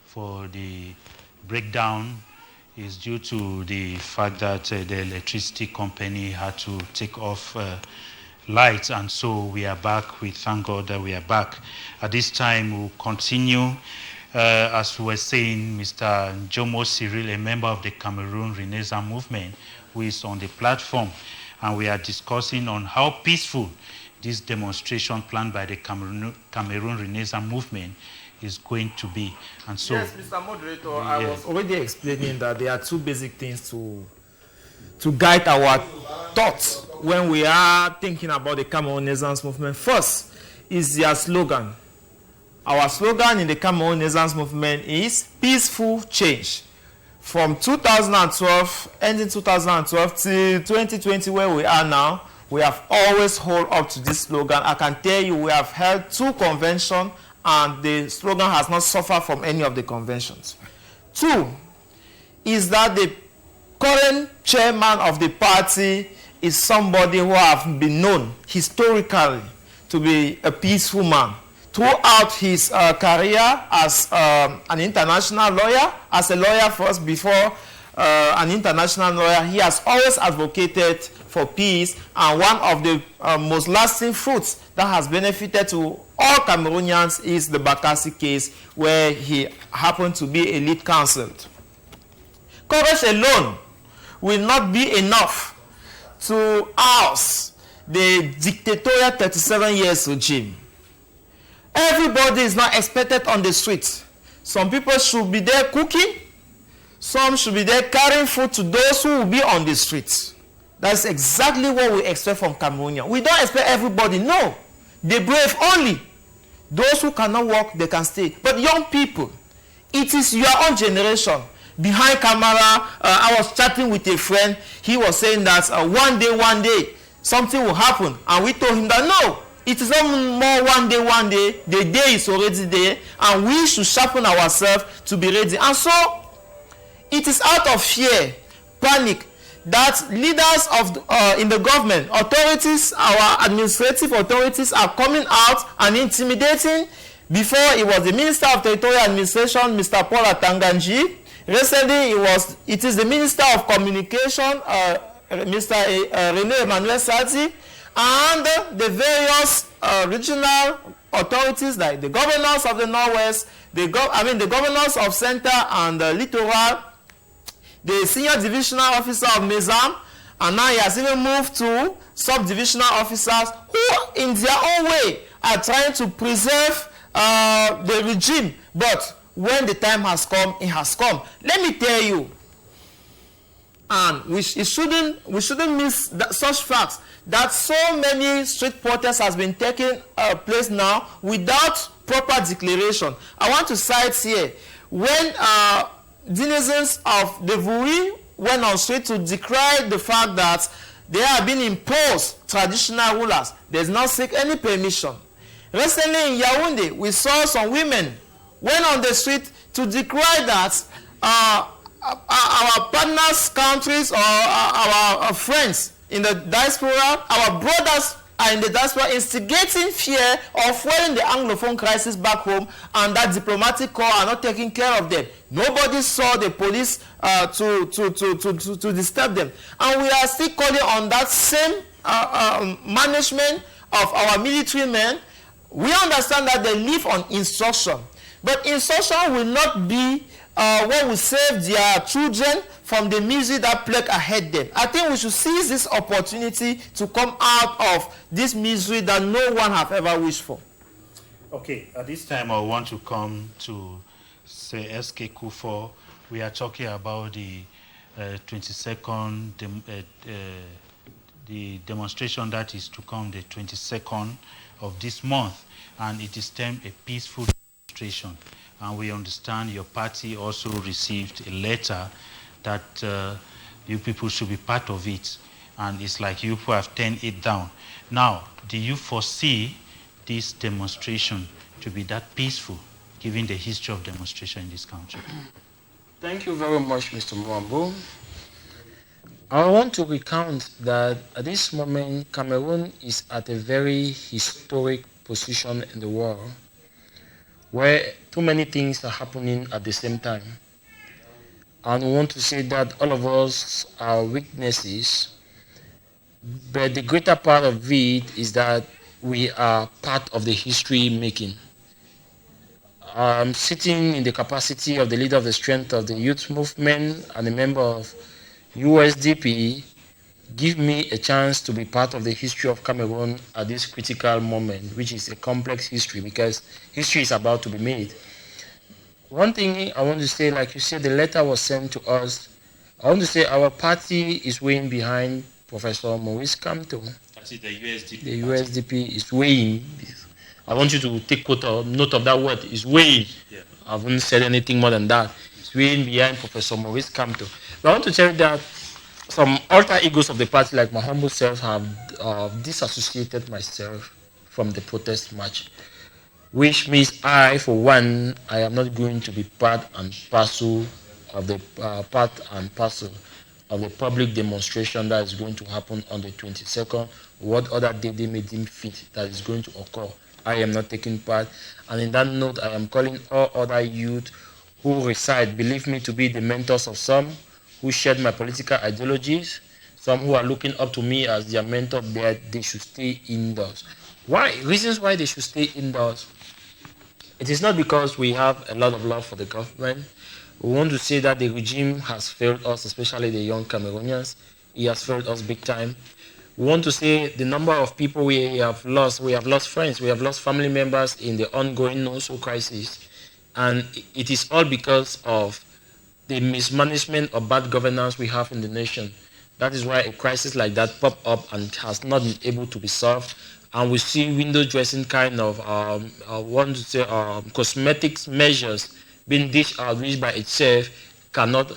for the breakdown is due to the fact that the electricity company had to take off lights, and so we are back. We thank God that we are back. At this time, we'll continue. As we were saying, Mr. Jomo Cyril, a member of the Cameroon Renaissance movement, who is on the platform, and we are discussing on how peaceful this demonstration planned by the Cameroon Renaissance movement is going to be. And so, yes, Mr. Moderator, I was already explaining that there are two basic things to guide our thoughts when we are thinking about the Cameroon Renaissance movement. First is their slogan. Our slogan in the Cameroon Renaissance movement is peaceful change. From 2012, ending 2012 to 2020, where we are now, we have always held up to this slogan. I can tell you we have held 2 conventions, and the slogan has not suffered from any of the conventions. 2 is that the current chairman of the party is somebody who has been known historically to be a peaceful man. Throughout his career as an international lawyer, as a lawyer first before an international lawyer, he has always advocated for peace, and one of the most lasting fruits that has benefited to all Cameroonians is the Bakassi case, where he happened to be a lead counsel. Courage alone will not be enough to oust the dictatorial 37 years regime. Everybody is not expected on the streets. Some people should be there cooking. Some should be there carrying food to those who will be on the streets. That's exactly what we expect from Cameroonians. We don't expect everybody. No. The brave only. Those who cannot walk, they can stay. But young people, it is your own generation. Behind camera, I was chatting with a friend. He was saying that one day, something will happen. And we told him that no. It is not more one day, the day is already there, and we should sharpen ourselves to be ready. And so, it is out of fear, panic, that leaders of in the government, authorities, our administrative authorities are coming out and intimidating. Before, it was the Minister of Territorial Administration, Mr. Paul Atanganji. Recently, it is the Minister of Communication, Mr. René Emmanuel Sati, and the various regional authorities like the governors of the Northwest, the governors of Center and Littoral, the senior divisional officer of Mezam, and now he has even moved to sub-divisional officers who, in their own way, are trying to preserve the regime. But when the time has come, it has come. Let me tell you, and we shouldn't miss such facts, that so many street protests has been taking place now without proper declaration. I want to cite here when denizens of the Vuri went on street to decry the fact that they have been imposed traditional rulers. They did not seek any permission. Recently in Yaoundé, we saw some women went on the street to decry that our partners' countries or our friends in the diaspora, our brothers are in the diaspora instigating fear of fueling the Anglophone crisis back home, and that diplomatic corps are not taking care of them. Nobody saw the police to disturb them. And we are still calling on that same management of our military men. We understand that they live on instruction. But instruction will not be what will save their children from the misery that plague ahead them. I think we should seize this opportunity to come out of this misery that no one have ever wished for. Okay, at this time I want to come to say SK Kufo. We are talking about the 22nd, the demonstration that is to come the 22nd of this month, and it is termed a peaceful demonstration. And we understand your party also received a letter that you people should be part of it. And it's like you people have turned it down. Now, do you foresee this demonstration to be that peaceful, given the history of demonstration in this country? Thank you very much, Mr. Mwambo. I want to recount that at this moment, Cameroon is at a very historic position in the world, where too many things are happening at the same time. And we want to say that all of us are witnesses, but the greater part of it is that we are part of the history making. I'm sitting in the capacity of the leader of the strength of the youth movement and a member of USDP. Give me a chance to be part of the history of Cameroon at this critical moment, which is a complex history because history is about to be made. One thing I want to say, like you said, the letter was sent to us. I want to say our party is weighing behind Professor Maurice Kamto. That is the USDP. The USDP is weighing. I want you to take note of that word. Is weighing. Yeah. I haven't said anything more than that. It's weighing behind Professor Maurice Kamto. But I want to tell you that some alter egos of the party, like my humble self, have disassociated myself from the protest march, which means I, for one, I am not going to be part and parcel of the public demonstration that is going to happen on the 22nd. What other day they may deem fit that is going to occur, I am not taking part. And in that note, I am calling all other youth who reside, believe me to be the mentors of some, who shared my political ideologies, some who are looking up to me as their mentor, that they should stay indoors. Why? Reasons why they should stay indoors. It is not because we have a lot of love for the government. We want to say that the regime has failed us, especially the young Cameroonians. He has failed us big time. We want to say the number of people we have lost friends, we have lost family members in the ongoing no-so crisis. And it is all because of the mismanagement or bad governance we have in the nation. That is why a crisis like that popped up and has not been able to be solved. And we see window dressing kind of, cosmetics measures being dished out, which by itself cannot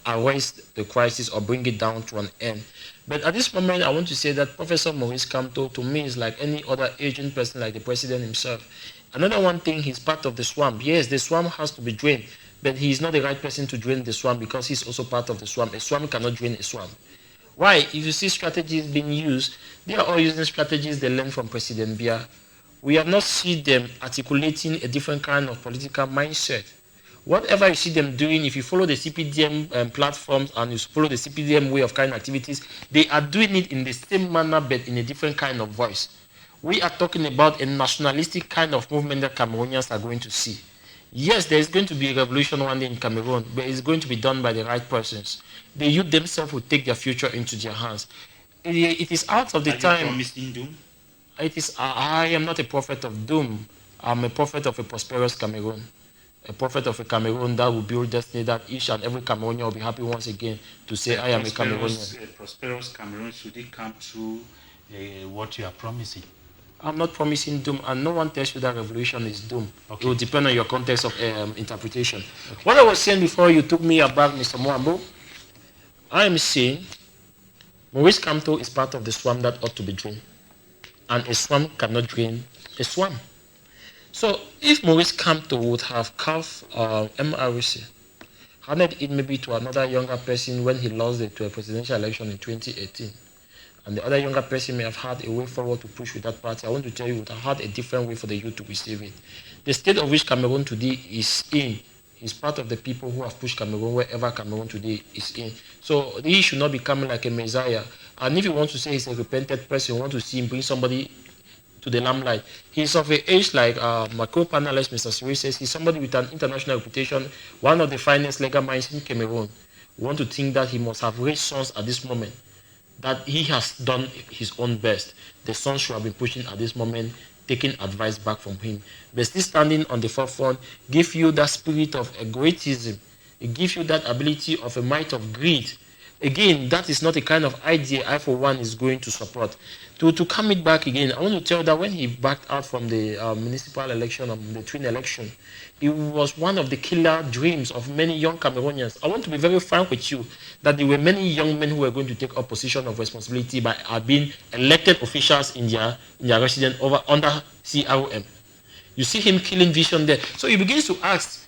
erase the crisis or bring it down to an end. But at this moment, I want to say that Professor Maurice Kamto, to me, is like any other aging person, like the president himself. Another one thing, he's part of the swamp. Yes, the swamp has to be drained, but he's not the right person to drain the swamp because he's also part of the swamp. A swamp cannot drain a swamp. Why? If you see strategies being used, they are all using strategies they learned from President Biya. We have not seen them articulating a different kind of political mindset. Whatever you see them doing, if you follow the CPDM platforms and you follow the CPDM way of kind of activities, they are doing it in the same manner but in a different kind of voice. We are talking about a nationalistic kind of movement that Cameroonians are going to see. Yes, there is going to be a revolution one day in Cameroon, but it's going to be done by the right persons. The youth themselves will take their future into their hands. It is out of the time. Promising doom? It is. I am not a prophet of doom. I'm a prophet of a prosperous Cameroon. A prophet of a Cameroon that will build destiny, that each and every Cameroonian will be happy once again to say, I am a Cameroonian. A prosperous Cameroon, should it come through what you are promising? I'm not promising doom, and no one tells you that revolution is doom. Okay. It will depend on your context of interpretation. Okay. What I was saying before you took me aback, Mr. Mwambo, I am saying Maurice Kamto is part of the swamp that ought to be drained. And a swamp cannot drain a swamp. So if Maurice Kamto would have carved MRC, handed it maybe to another younger person when he lost it to a presidential election in 2018, and the other younger person may have had a way forward to push with that party, I want to tell you, would have had a different way for the youth to receive it. The state of which Cameroon today is in is part of the people who have pushed Cameroon wherever Cameroon today is in. So he should not be coming like a messiah. And if you want to say he's a repented person, you want to see him bring somebody to the limelight, he's of an age like my co-panelist, Mr. Siri, says, he's somebody with an international reputation, one of the finest legal minds in Cameroon. We want to think that he must have raised sons at this moment, that he has done his own best. The sons should have been pushing at this moment, taking advice back from him. But still standing on the forefront, give you that spirit of egoism. It gives you that ability of a might of greed. Again, that is not a kind of idea I, for one, is going to support. To come it back again, I want to tell you that when he backed out from the municipal election, the twin election, it was one of the killer dreams of many young Cameroonians. I want to be very frank with you that there were many young men who were going to take up position of responsibility by being elected officials in their residence under CROM. You see him killing vision there. So he begins to ask,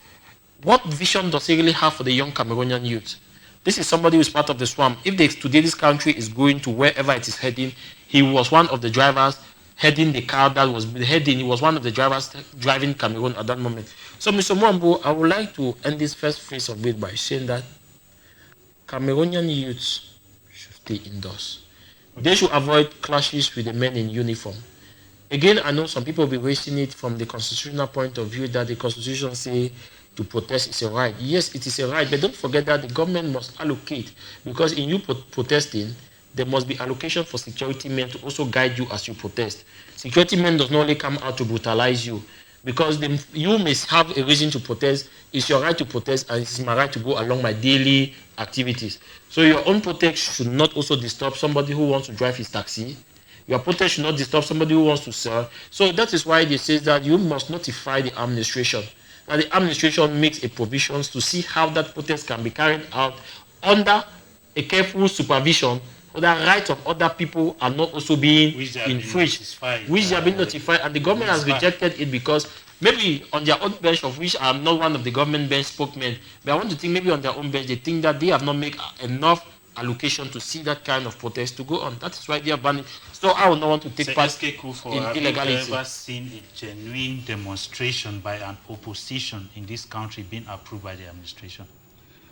what vision does he really have for the young Cameroonian youth? This is somebody who is part of the swamp. If today this country is going to wherever it is heading, he was one of the drivers heading the car that was heading. He was one of the drivers driving Cameroon at that moment. So, Mr. Mwambo, I would like to end this first phase of it by saying that Cameroonian youths should stay indoors. They should avoid clashes with the men in uniform. Again, I know some people will be wasting it from the constitutional point of view that the constitution say to protest is a right. Yes, it is a right, but don't forget that the government must allocate, because in you protesting, there must be allocation for security men to also guide you as you protest. Security men does not only come out to brutalize you, because you may have a reason to protest. It's your right to protest, and it's my right to go along my daily activities. So your own protest should not also disturb somebody who wants to drive his taxi. Your protest should not disturb somebody who wants to sell. So that is why they say that you must notify the administration. Now the administration makes a provisions to see how that protest can be carried out under a careful supervision, so that rights of other people are not also being infringed, which they have been notified, and the government has rejected it because maybe on their own bench, of which I am not one of the government bench spokesmen, but I want to think maybe on their own bench they think that they have not made enough allocation to see that kind of protest to go on. That is why they are banning. So I would not want to take part in illegality. Have you ever seen a genuine demonstration by an opposition in this country being approved by the administration?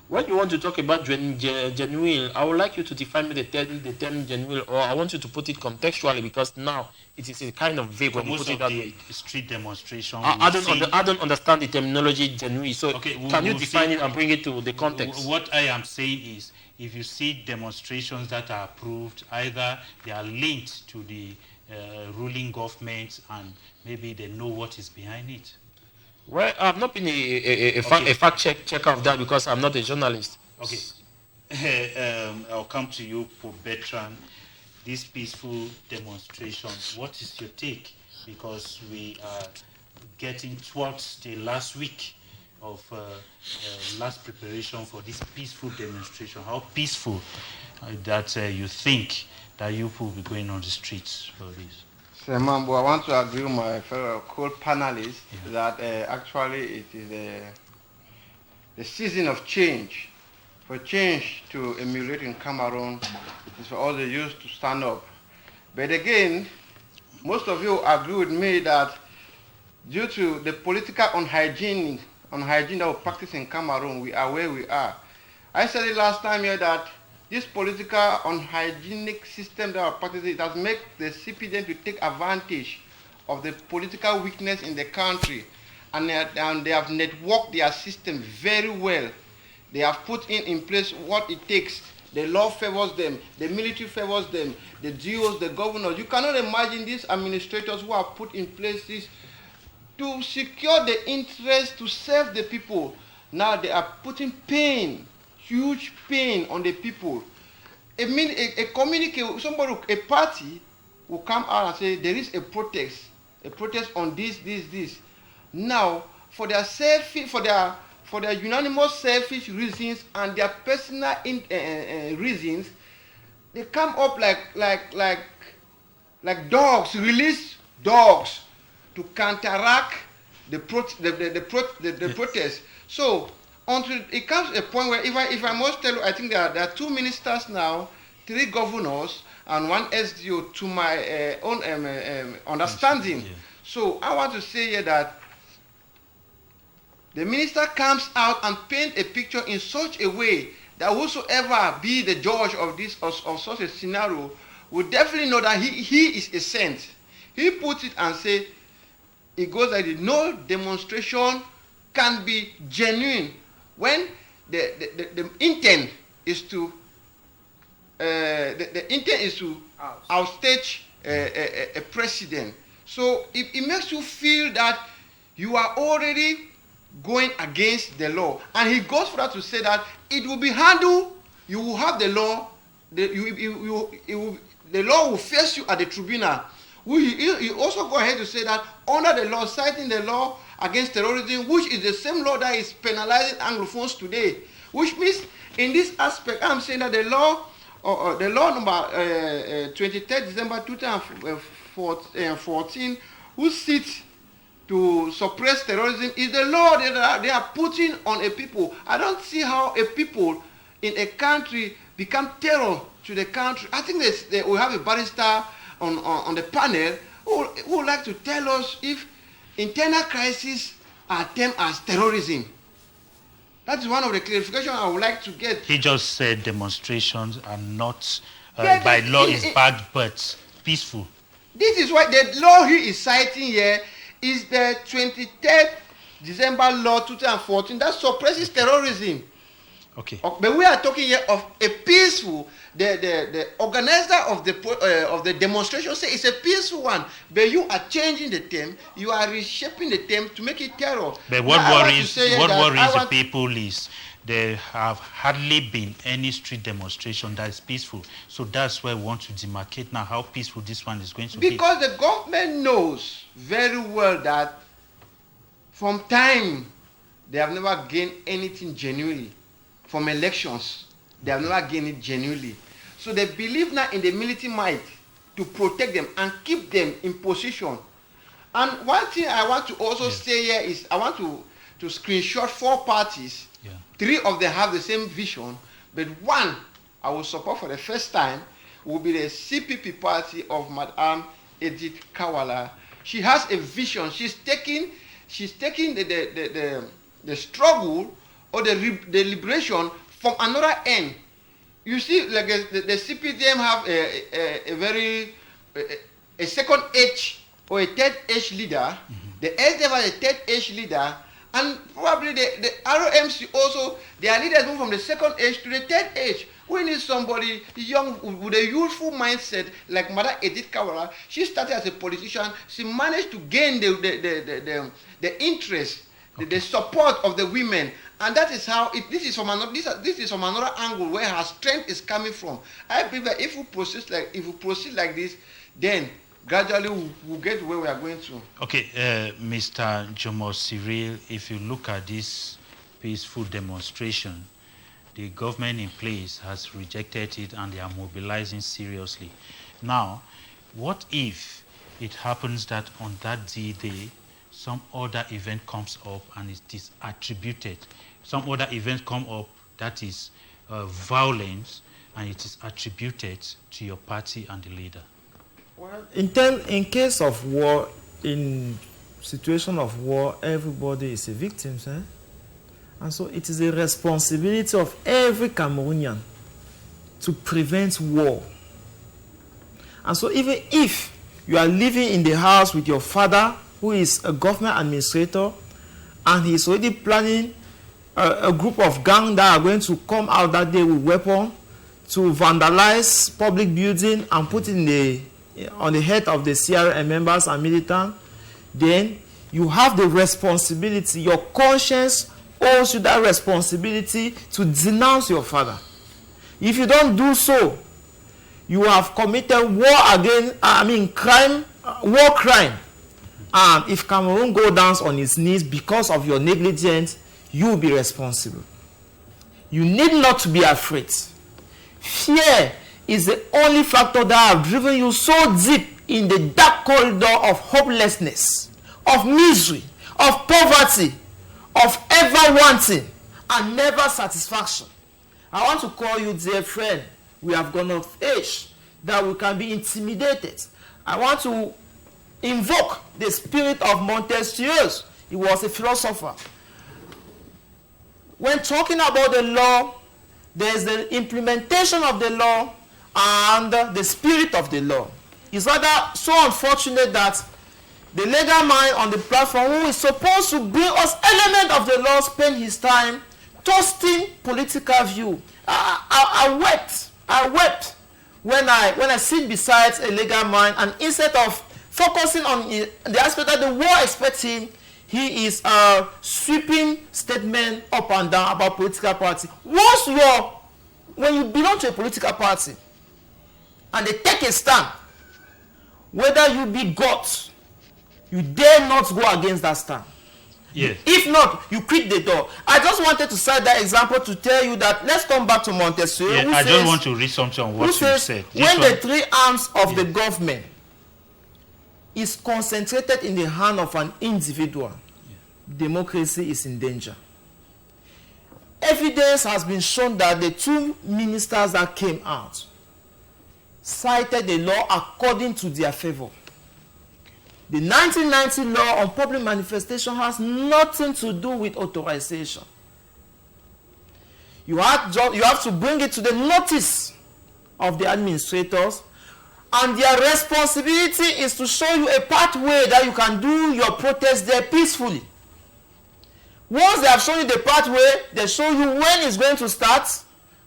When you want to talk about genuine, I would like you to define me the term genuine, or I want you to put it contextually, because now it is a kind of vague when you put it that way. Street demonstration. I don't understand the terminology genuine. So okay, can you define it and bring it to the context? What I am saying is, if you see demonstrations that are approved, either they are linked to the ruling government and maybe they know what is behind it. Well, I've not been a fact checker of that because I'm not a journalist. Okay. I'll come to you for Bertrand. These peaceful demonstrations, what is your take? Because we are getting towards the last week of last preparation for this peaceful demonstration. How peaceful that you think that you will be going on the streets for this? Mambo, I want to agree with my fellow co-panelists that actually it is the season of change. For change to emulate in Cameroon is for all the youth to stand up. But again, most of you agree with me that due to the political unhygiene that we practice in Cameroon, we are where we are. I said it last time here that this political unhygienic system that we practice, it has made the citizens to take advantage of the political weakness in the country, and they have networked their system very well. They have put in place what it takes. The law favors them, the military favors them, the GOs, the governors. You cannot imagine these administrators who have put in place this to secure the interest, to serve the people. Now they are putting pain, huge pain on the people. A communique, a party will come out and say there is a protest on this. Now, for their unanimous selfish reasons and their personal reasons, they come up like dogs, release dogs to counteract the protest. So until it comes a point where, if I must tell you, I think there are 2 ministers now, 3 governors, and 1 SDO to my own understanding. Yeah. So I want to say here that the minister comes out and paint a picture in such a way that whosoever be the judge of this of such a scenario will definitely know that he is a saint. He puts it and say, it goes like this: no demonstration can be genuine when the intent is to outstage a president. So it makes you feel that you are already going against the law, and he goes further to say that it will be handled. You will have the law. The law will face you at the tribunal. He also go ahead to say that under the law, citing the law against terrorism, which is the same law that is penalizing Anglophones today, which means in this aspect, I'm saying that the law number 23rd December 2014, who sits to suppress terrorism, is the law that they are putting on a people. I don't see how a people in a country become terror to the country. I think we have a barrister on the panel who would like to tell us if internal crises are termed as terrorism? That is one of the clarifications I would like to get. He just said demonstrations are not, by law, is bad, but peaceful. This is what the law he is citing here is the 23rd December law 2014 that suppresses terrorism. Okay. But we are talking here of a peaceful. The organizer of the demonstration say it's a peaceful one, but you are changing the term. You are reshaping the term to make it terror. But what worries the people is there have hardly been any street demonstration that is peaceful. So that's why we want to demarcate now how peaceful this one is going to be. Because the government knows very well that from time they have never gained anything genuinely. From elections, they have never gained it genuinely. So they believe now in the military might to protect them and keep them in position. And one thing I want to also say here is I want to screenshot 4 parties. 3 of them have the same vision, but one I will support for the first time will be the CPP party of Madame Edith Kawala. She has a vision. She's taking the struggle or the liberation from another end. You see, like the CPDM have a second age or a third age leader. The SDF has a third age leader, and probably the ROMC also, their leaders move from the second age to the third age. We need somebody young with a youthful mindset like Madam Edith Kawala. She started as a politician. She managed to gain the interest, the support of the women. And that is how this is from another angle where her strength is coming from. I believe that if we proceed like this, then gradually we'll get where we are going to. Okay, Mr. Jomo Cyril, if you look at this peaceful demonstration, the government in place has rejected it and they are mobilizing seriously. Now, what if it happens that on that day some other event comes up and it is attributed? Some other event come up that is violence and it is attributed to your party and the leader. Well, in case of war, in situation of war, everybody is a victim, eh? And so it is a responsibility of every Cameroonian to prevent war. And so even if you are living in the house with your father, who is a government administrator, and he is already planning a group of gang that are going to come out that day with weapons to vandalize public building and put it on the head of the CRM members and militants, then you have the responsibility, your conscience owes you that responsibility to denounce your father. If you don't do so, you have committed war crime. And if Cameroon goes down on its knees because of your negligence, you will be responsible. You need not to be afraid. Fear is the only factor that has driven you so deep in the dark corridor of hopelessness, of misery, of poverty, of ever wanting and never satisfaction. I want to call you, dear friend, we have gone of age, that we can be intimidated. I want to invoke the spirit of Montesquieu. He was a philosopher. When talking about the law, there is the implementation of the law and the spirit of the law. It's rather so unfortunate that the legal man on the platform who is supposed to bring us element of the law spend his time toasting political view. I wept when I sit beside a legal man, and instead of focusing on the aspect that the war expects him, he is sweeping statement up and down about political party. When you belong to a political party and they take a stand, whether you be God, you dare not go against that stand. Yes. If not, you quit the door. I just wanted to cite that example to tell you that let's come back to Montesquieu. Yeah, I just want to read something on what you said. When the 3 arms of the government is concentrated in the hand of an individual, democracy is in danger. Evidence has been shown that the 2 ministers that came out cited the law according to their favor. The 1990 law on public manifestation has nothing to do with authorization. You have to bring it to the notice of the administrators, and their responsibility is to show you a pathway that you can do your protest there peacefully. Once they have shown you the pathway, they show you when it's going to start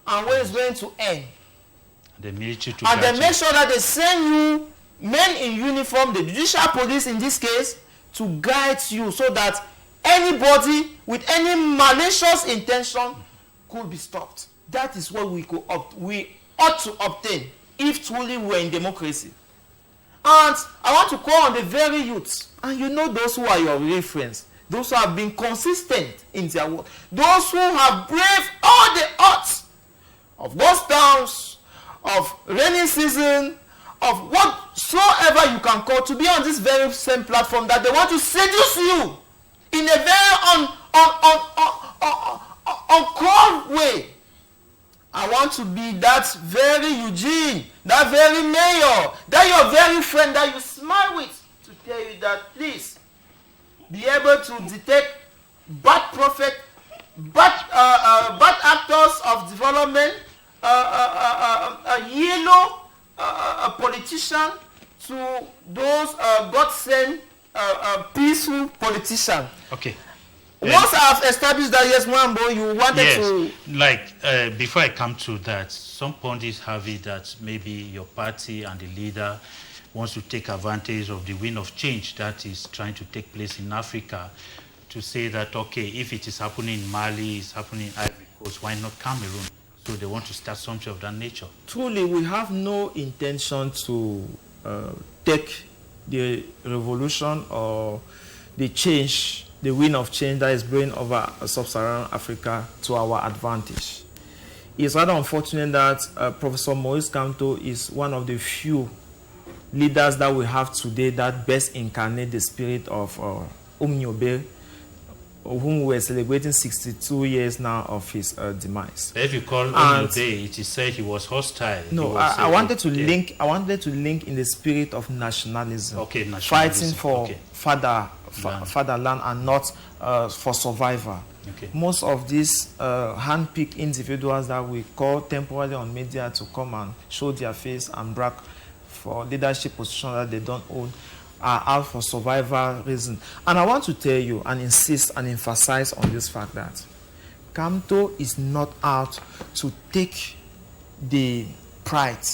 and when it's going to end. The military to and they make sure that they send you men in uniform, the judicial police in this case, to guide you so that anybody with any malicious intention could be stopped. That is what we ought to obtain if truly we're in democracy. And I want to call on the very youths, and you know those who are your real friends, those who have been consistent in their work, those who have braved all the odds of ghost towns, of rainy season, of whatsoever you can call, to be on this very same platform, that they want to seduce you in a very uncalled way. I want to be that very Eugene, that very mayor, that your very friend that you smile with, to tell you that please be able to detect bad prophet, bad actors of development, a yellow politician to those God-sent peaceful politicians. Okay. Once I've established that, yes, Mwambo, you wanted to... Like, before I come to that, some pundits have it that maybe your party and the leader wants to take advantage of the wind of change that is trying to take place in Africa to say that, okay, if it is happening in Mali, it's happening in Ivory Coast, why not Cameroon? So they want to start something of that nature. Truly, we have no intention to take the revolution or the change, the wind of change that is blowing over sub-Saharan Africa to our advantage. It's rather unfortunate that Professor Maurice Kamto is one of the few leaders that we have today that best incarnate the spirit of Umnyobe, whom we are celebrating 62 years now of his demise. If you call Umnyobe, it is said he was hostile. No, I wanted to link. I wanted to link in the spirit of nationalism. Okay, nationalism. Fighting for fatherland and not for survival. Okay. Most of these hand-picked individuals that we call temporarily on media to come and show their face and brag for leadership position that they don't own are out for survival reason. And I want to tell you and insist and emphasize on this fact that Kamto is not out to take the pride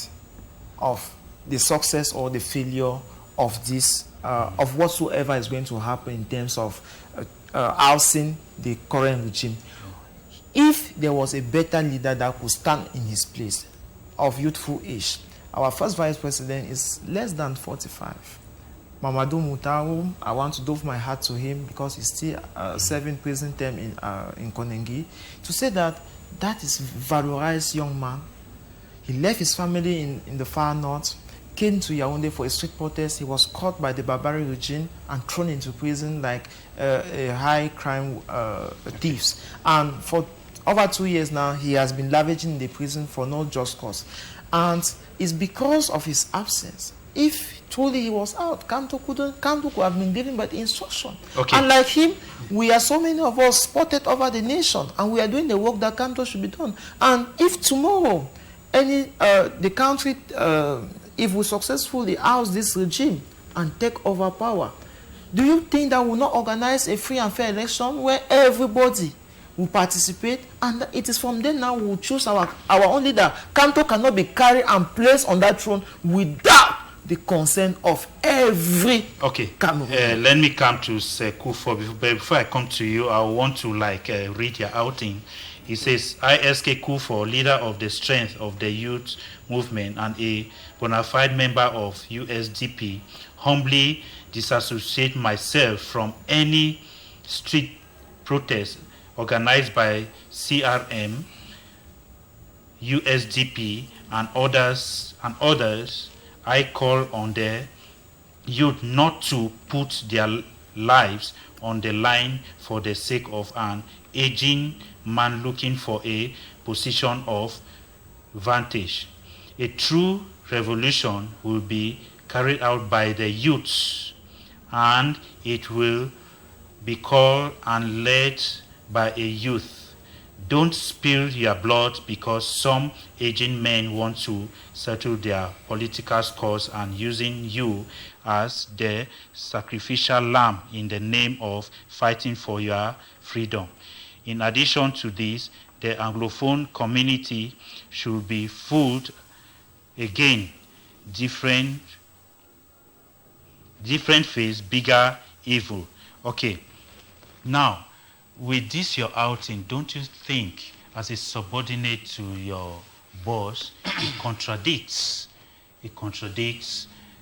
of the success or the failure of this, of whatsoever is going to happen in terms of ousting the current regime. If there was a better leader that could stand in his place of youthful age, our first vice president is less than 45. Mamadou Moutao, I want to doff my hat to him because he's still serving prison term in Konengi, to say that that is valorized young man. He left his family in the far north, came to Yaoundé for a street protest. He was caught by the barbaric regime and thrown into prison like a high crime thieves. And for over 2 years now, he has been lavaging in the prison for no just cause. And it's because of his absence. If truly he was out, Kamto could have been given by the instruction. Okay. And like him, we are so many of us spotted over the nation, and we are doing the work that Kamto should be done. And if tomorrow, the country, if we successfully oust this regime and take over power, do you think that we will not organize a free and fair election where everybody will participate, and it is from then now we will choose our own leader? Kamto cannot be carried and placed on that throne without the consent of every Cameroon. Let me come to Sekou. Before I come to you, I want to read your outing. It says, I, SK Kufo, leader of the strength of the youth movement and a bona fide member of USDP, humbly disassociate myself from any street protest organized by CRM, USDP, and others. I call on the youth not to put their lives on the line for the sake of an aging man looking for a position of vantage. A true revolution will be carried out by the youths and it will be called and led by a youth. Don't spill your blood because some aging men want to settle their political scores and using you as the sacrificial lamb in the name of fighting for your freedom. In addition to this, the Anglophone community should be fooled again. Different face, bigger evil. Okay. Now, with this your outing, don't you think, as a subordinate to your boss, it contradicts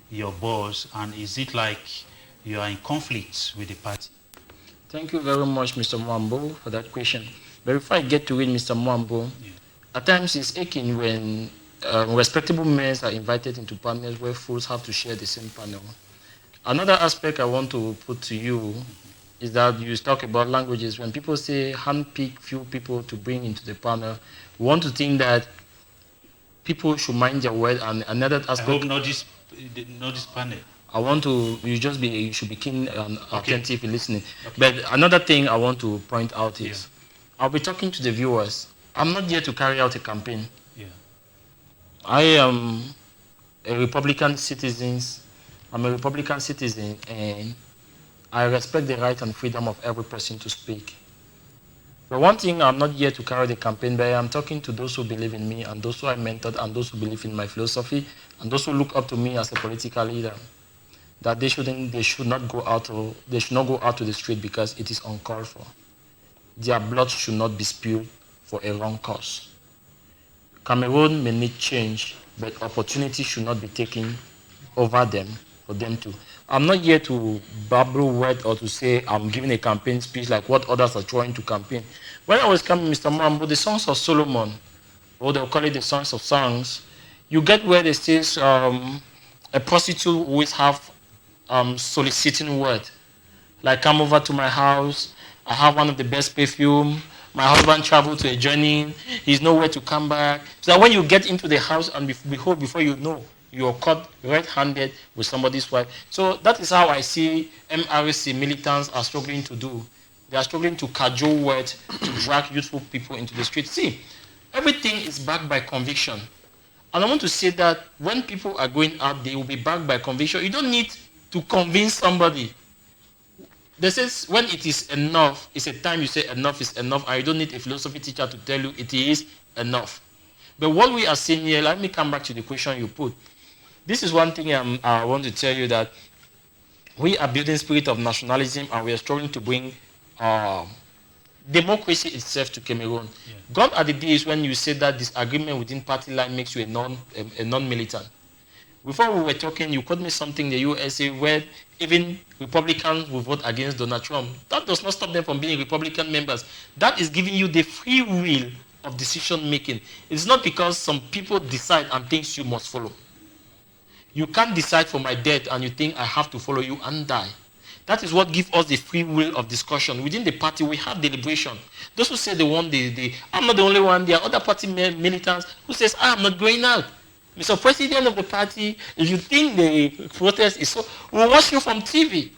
your boss, and is it like you are in conflict with the party? Thank you very much, Mr. Mwambo, for that question. But before I get to it, Mr. Mwambo, at times it's aching when respectable men are invited into panels where fools have to share the same panel. Another aspect I want to put to you is that you talk about languages. When people say handpick few people to bring into the panel, we want to think that people should mind their word. And another aspect. I hope not this panel. I want to, you should be keen and attentive in listening. Okay. But another thing I want to point out is, I'll be talking to the viewers. I'm not here to carry out a campaign. Yeah. I am a Republican citizen. I'm a Republican citizen, and I respect the right and freedom of every person to speak. But one thing, I'm not here to carry the campaign, but I'm talking to those who believe in me and those who I mentored and those who believe in my philosophy and those who look up to me as a political leader, that they should not go out to the street because it is uncalled for. Their blood should not be spilled for a wrong cause. Cameroon may need change, but opportunity should not be taken over them for them to. I'm not here to babble word or to say I'm giving a campaign speech like what others are trying to campaign. When I was coming, Mr. Mwambo, the Songs of Solomon, or they'll call it the Songs of Songs, you get where they say a prostitute always have soliciting word. Like, come over to my house, I have one of the best perfume, my husband traveled to a journey, he's nowhere to come back. So that when you get into the house and behold, before you know, you're caught red-handed with somebody's wife. So that is how I see MRC militants are struggling to do. They are struggling to cajole words to drag youthful people into the street. See, everything is backed by conviction. And I want to say that when people are going out, they will be backed by conviction. You don't need to convince somebody. They say when it is enough, it's a time you say enough is enough, and you don't need a philosophy teacher to tell you it is enough. But what we are seeing here, let me come back to the question you put. This is one thing I want to tell you, that we are building spirit of nationalism and we are struggling to bring democracy itself to Cameroon. Yeah. Gone are the days when you say that disagreement within party line makes you a non-militant. Before we were talking, you quote me something in the USA where even Republicans will vote against Donald Trump. That does not stop them from being Republican members. That is giving you the free will of decision making. It's not because some people decide and things you must follow. You can't decide for my death and you think I have to follow you and die. That is what gives us the free will of discussion. Within the party, we have deliberation. Those who say they want I'm not the only one. There are other party militants who says, I'm not going out. Mr. President of the party, if you think the protest is so, we'll watch you from TV.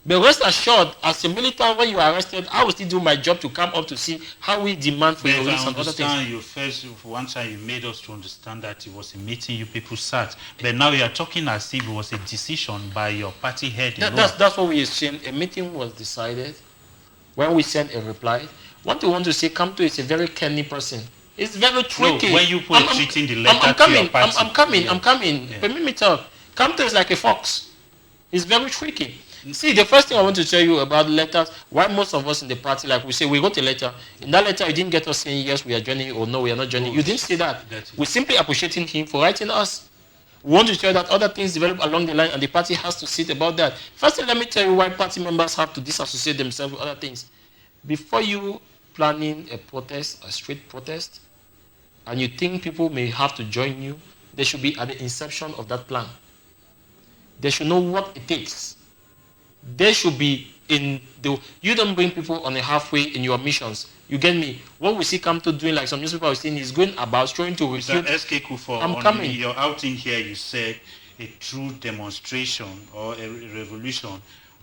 But rest assured, as a militant, when you are arrested, I will still do my job to come up to see how we demand for your release and other things. You first, one time you made us to understand that it was a meeting you people sat. But now you are talking as if it was a decision by your party head. That's what we are saying. A meeting was decided. When we sent a reply, what we want to say, Kamto is a very canny person. It's very tricky. No, when you put treating the letter to your party. I'm coming. Yeah. Permit me talk. Kamto is like a fox. It's very tricky. See, the first thing I want to tell you about letters, why most of us in the party, like we say, we wrote a letter. In that letter, you didn't get us saying, yes, we are joining, or no, we are not joining. You didn't say that. We're simply appreciating him for writing us. We want to tell you that other things develop along the line, and the party has to sit about that. First, let me tell you why party members have to disassociate themselves with other things. Before you planning a protest, a street protest, and you think people may have to join you, they should be at the inception of that plan. They should know what it takes. They should be in the. You don't bring people on a halfway in your missions. You get me? What we see Kamto doing, like some newspaper are saying, is going about trying to recruit. Mr. SK Kufo, I'm coming. Your outing here, you said a true demonstration or a revolution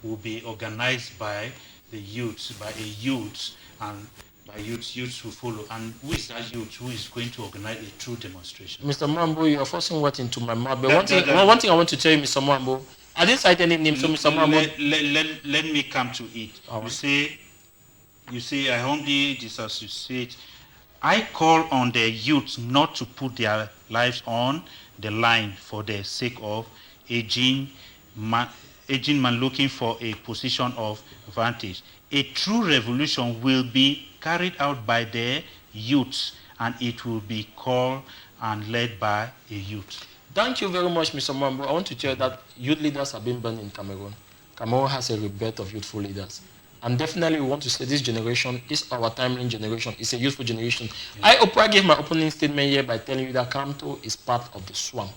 will be organized by the youth, by a youth, and by youths who follow. And who is that youth who is going to organize a true demonstration? Mr. Mambo, you are forcing what into my mouth. But one thing I want to tell you, Mr. Mambo, I didn't cite any name, so Mr. Mambo. Let me come to it. Right. You say, I humbly disassociate. I call on the youth not to put their lives on the line for the sake of aging man looking for a position of advantage. A true revolution will be carried out by the youth, and it will be called and led by a youth. Thank you very much, Mr. Mambo. I want to tell you that youth leaders have been burned in Cameroon. Cameroon has a rebirth of youthful leaders. And definitely we want to say this generation is our timely generation. It's a youthful generation. Yes. I gave my opening statement here by telling you that Kamto is part of the swamp.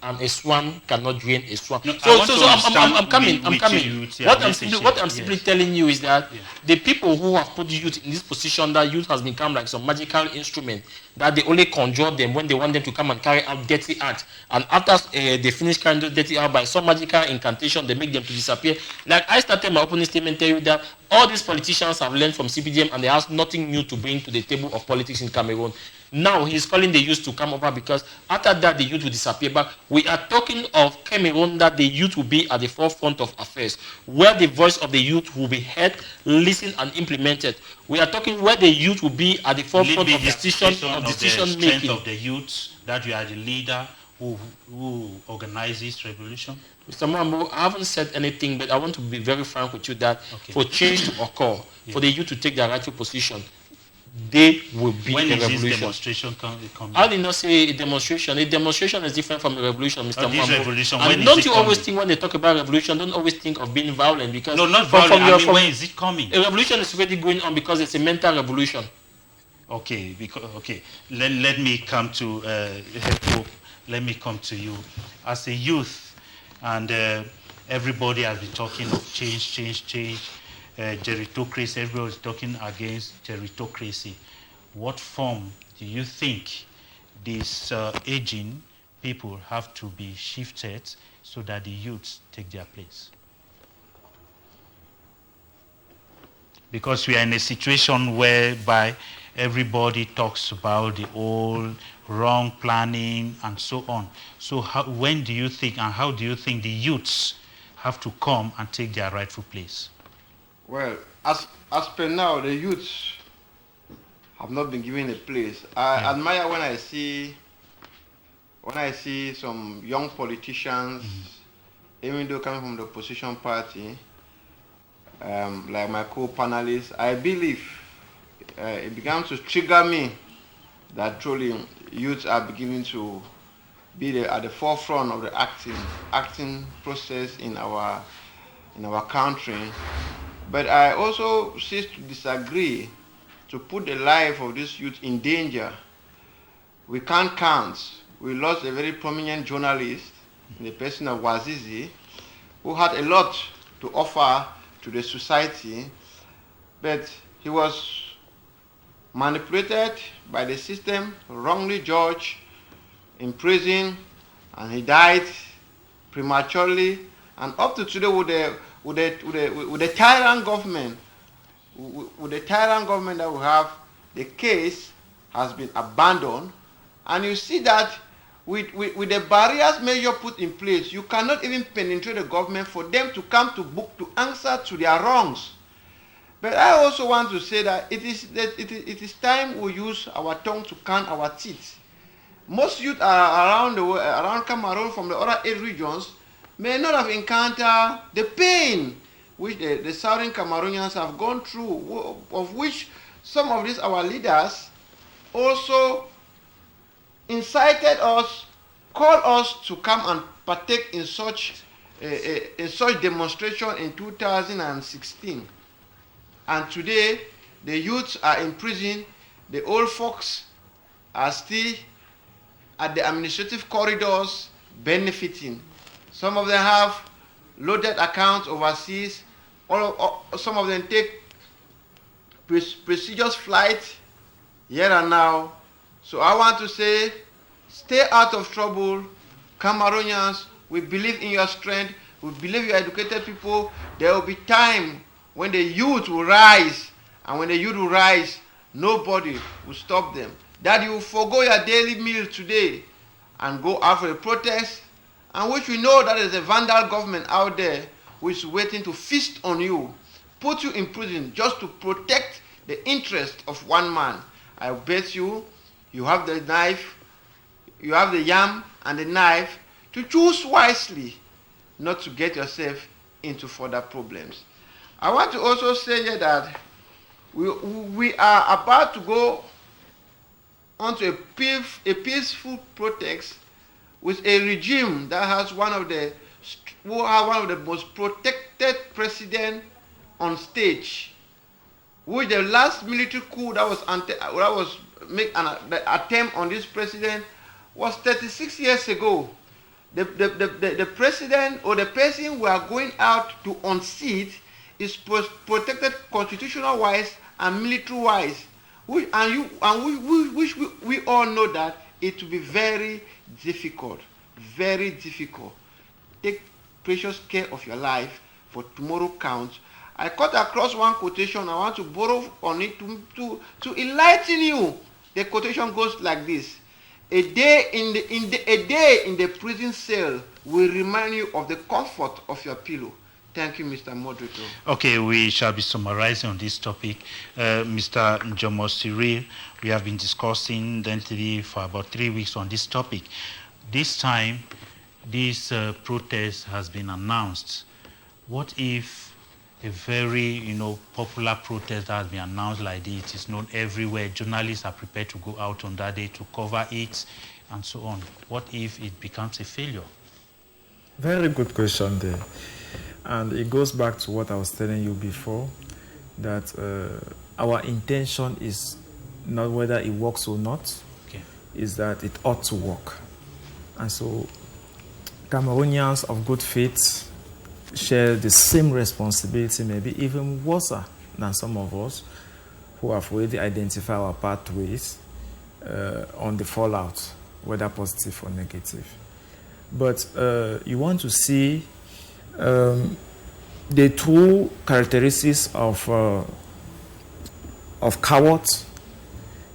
And a swamp cannot drain a swamp. No, I'm coming. What I'm simply telling you is that the people who have put youth in this position, that youth has become like some magical instrument, that they only conjure them when they want them to come and carry out dirty acts. And after they finish carrying those dirty acts by some magical incantation, they make them to disappear. Like I started my opening statement telling you that all these politicians have learned from CPDM and they have nothing new to bring to the table of politics in Cameroon. Now he's calling the youth to come over because after that the youth will disappear. But we are talking of Cameroon that the youth will be at the forefront of affairs, where the voice of the youth will be heard, listened, and implemented. We are talking where the youth will be at the forefront of decision making. Of the youth, that you are the leader who organizes revolution. Mr. Mambo, I haven't said anything, but I want to be very frank with you that for change to occur, for the youth to take their rightful position, they will be when a revolution. When is this demonstration coming? I did not say a demonstration. A demonstration is different from a revolution, Mr. Mambo. Revolution, and don't you always think when they talk about revolution, don't always think of being violent, because no, not violent. When is it coming? A revolution is already going on because it's a mental revolution. Okay, let me come to let me come to you as a youth, and everybody has been talking of change. Gerontocracy, everybody is talking against gerontocracy. What form do you think these aging people have to be shifted so that the youths take their place? Because we are in a situation whereby everybody talks about the old, wrong planning, and so on. So when do you think, and how do you think the youths have to come and take their rightful place? Well, as per now, the youths have not been given a place. I admire when I see some young politicians, even though coming from the opposition party, like my co-panelists, I believe it began to trigger me that truly youths are beginning to be at the forefront of the acting process in our country. But I also cease to disagree to put the life of this youth in danger. We can't count. We lost a very prominent journalist in the person of Wazizi, who had a lot to offer to the society, but he was manipulated by the system, wrongly judged, in prison, and he died prematurely. And up to today, with the tyrant government, that we have, the case has been abandoned. And you see that with the barriers measure put in place, you cannot even penetrate the government for them to come to book to answer to their wrongs. But I also want to say that it is time we use our tongue to count our teeth. Most youth are around Cameroon from the other 8 regions may not have encountered the pain which the southern Cameroonians have gone through, of which some of these our leaders also incited us, called us to come and partake in such demonstration in 2016. And today, the youths are in prison, the old folks are still at the administrative corridors benefiting. Some of them have loaded accounts overseas. Some of them take prestigious flights here and now. So I want to say, stay out of trouble. Cameroonians, We believe in your strength. We believe you are educated people. There will be time when the youth will rise. And when the youth will rise, nobody will stop them. That you will forgo your daily meal today and go out for a protest, and which we know that there is a vandal government out there which is waiting to feast on you, put you in prison just to protect the interest of one man. I bet you have the knife, you have the yam and the knife to choose wisely, not to get yourself into further problems. I want to also say here that we are about to go onto a peaceful protest with a regime that has one of the most protected president on stage. With the last military coup that was the attempt on this president was 36 years ago. The president or the person we are going out to unseat is protected constitutional wise and military wise. We all know that it will be very difficult. Take precious care of your life, for tomorrow counts. I cut across one quotation. I want to borrow on it to enlighten you. The quotation goes like this: a day in the prison cell will remind you of the comfort of your pillow. Thank you, Mr. Moderator. Okay, we shall be summarizing on this topic. Mr. Njomo Cyril, we have been discussing lengthily for about 3 weeks on this topic. This time, this protest has been announced. What if a very, popular protest that has been announced like this, it is known everywhere, journalists are prepared to go out on that day to cover it, and so on? What if it becomes a failure? Very good question there. And it goes back to what I was telling you before, that our intention is not whether it works or not, is that it ought to work. And so Cameroonians of good faith share the same responsibility, maybe even worse than some of us who have already identified our pathways on the fallout, whether positive or negative. But you want to see the true characteristics of cowards.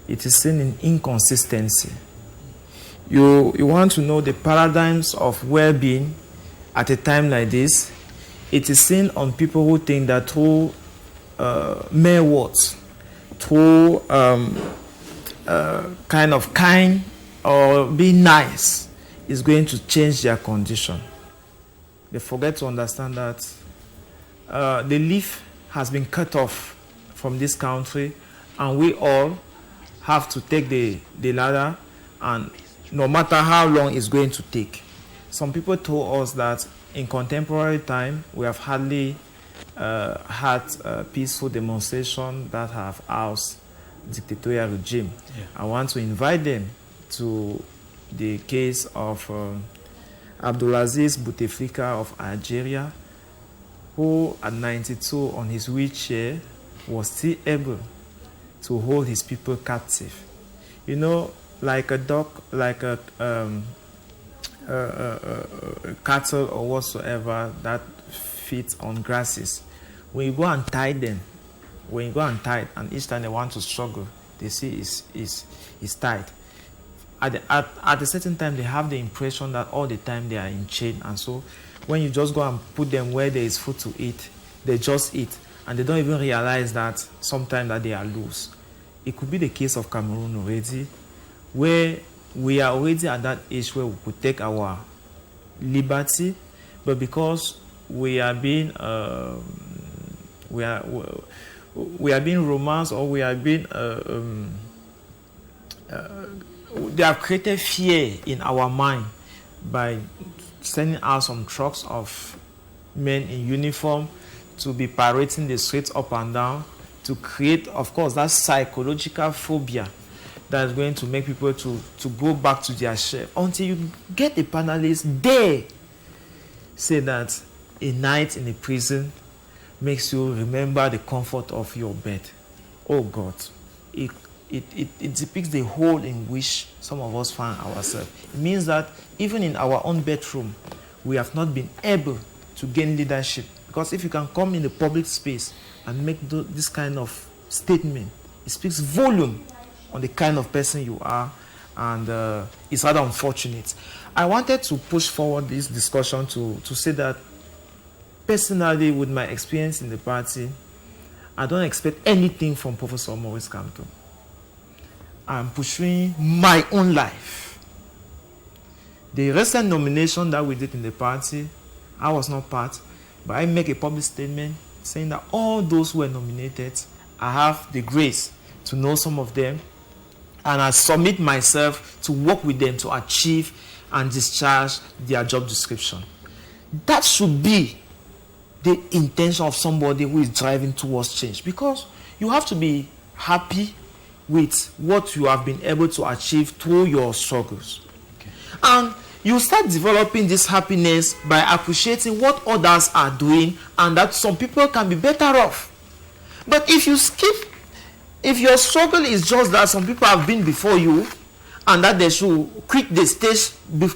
It is seen in inconsistency. You want to know the paradigms of well-being at a time like this. It is seen on people who think that through mere words, through kind or being nice is going to change their condition. They forget to understand that the leaf has been cut off from this country, and we all have to take the ladder, and no matter how long it's going to take. Some people told us that in contemporary time, we have hardly had peaceful demonstrations that have housed dictatorial regime. Yeah. I want to invite them to the case of Abdulaziz Bouteflika of Algeria, who at 92 on his wheelchair was still able to hold his people captive. Like a dog, like a cattle or whatsoever that feeds on grasses. When you go and tie them, and each time they want to struggle, they see is tied. At a certain time, they have the impression that all the time they are in chain, and so when you just go and put them where there is food to eat, they just eat, and they don't even realize that sometimes that they are loose. It could be the case of Cameroon already, where we are already at that age where we could take our liberty, but because we are being romanced, or we are being they have created fear in our mind by sending out some trucks of men in uniform to be parading the streets up and down, to create, of course, that psychological phobia that is going to make people to go back to their shell, until you get a panelist there say that a night in a prison makes you remember the comfort of your bed. Oh God, it depicts the hole in which some of us find ourselves. It means that even in our own bedroom, we have not been able to gain leadership. Because if you can come in the public space and make this kind of statement, it speaks volume on the kind of person you are, and it's rather unfortunate. I wanted to push forward this discussion to say that personally, with my experience in the party, I don't expect anything from Professor Maurice Kamto. I'm pursuing my own life. The recent nomination that we did in the party, I was not part, but I make a public statement saying that all those who were nominated, I have the grace to know some of them, and I submit myself to work with them to achieve and discharge their job description. That should be the intention of somebody who is driving towards change, because you have to be happy with what you have been able to achieve through your struggles. Okay. And you start developing this happiness by appreciating what others are doing, and that some people can be better off. But if you skip, if your struggle is just that some people have been before you and that they should quit the stage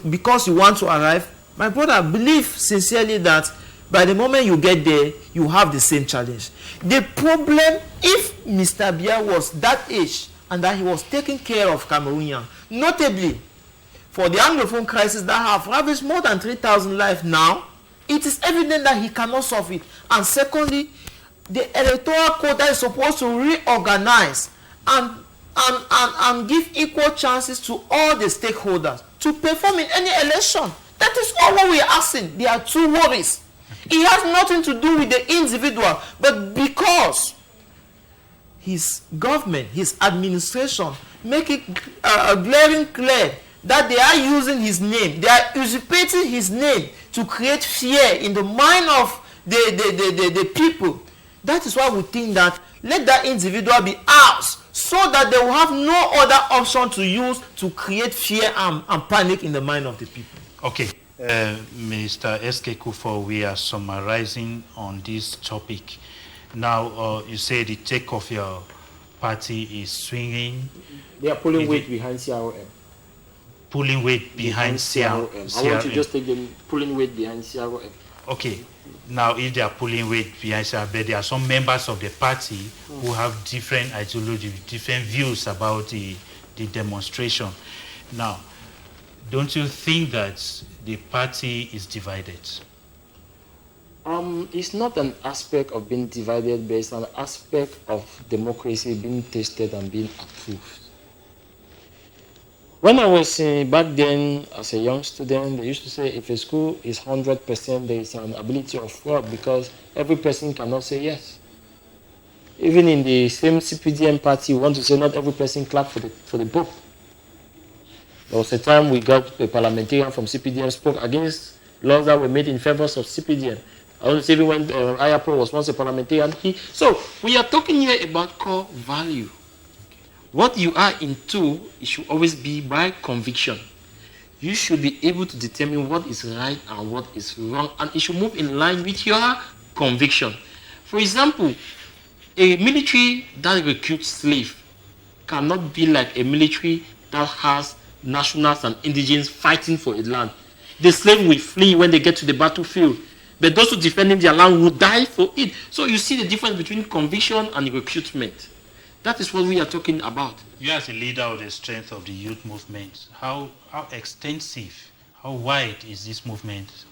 because you want to arrive, my brother, believe sincerely that by the moment you get there, you have the same challenge. The problem, if Mr. Biya was that age and that he was taking care of Cameroonian, notably for the Anglophone crisis that have ravaged more than 3,000 lives now, it is evident that he cannot solve it. And secondly, the electoral code that is supposed to reorganize and give equal chances to all the stakeholders to perform in any election. That is all what we are asking. There are two worries. It has nothing to do with the individual, but because his government, his administration, make it glaring clear that they are using his name, they are usurpating his name to create fear in the mind of the people. That is why we think that let that individual be ours, so that they will have no other option to use to create fear and panic in the mind of the people. Okay. Mr. S.K. Kufo, we are summarizing on this topic. Now, you say the take of your party is swinging. They are pulling weight behind CRM. Pulling weight behind CRM. I want to just take them pulling weight behind CRM. Okay. Now, if they are pulling weight behind CRM, but there are some members of the party who have different ideology, different views about the demonstration. Now, don't you think that the party is divided? It's not an aspect of being divided, but it's an aspect of democracy being tested and being approved. When I was back then as a young student, they used to say if a school is 100%, there is an ability of fraud because every person cannot say yes. Even in the same CPDM party, we want to say not every person clapped for the Pope. There was a time we got a parliamentarian from CPDM spoke against laws that were made in favor of CPDM. I want to say even when Ayapo was once a parliamentarian. So we are talking here about core value. What you are into, it should always be by conviction. You should be able to determine what is right and what is wrong, and it should move in line with your conviction. For example, a military that recruits slaves cannot be like a military that has nationals and indigenes fighting for a land. The slave will flee when they get to the battlefield, but those who defending their land will die for it. So you see the difference between conviction and recruitment. That is what we are talking about. You as a leader of the strength of the youth movement, how extensive, how wide is this movement?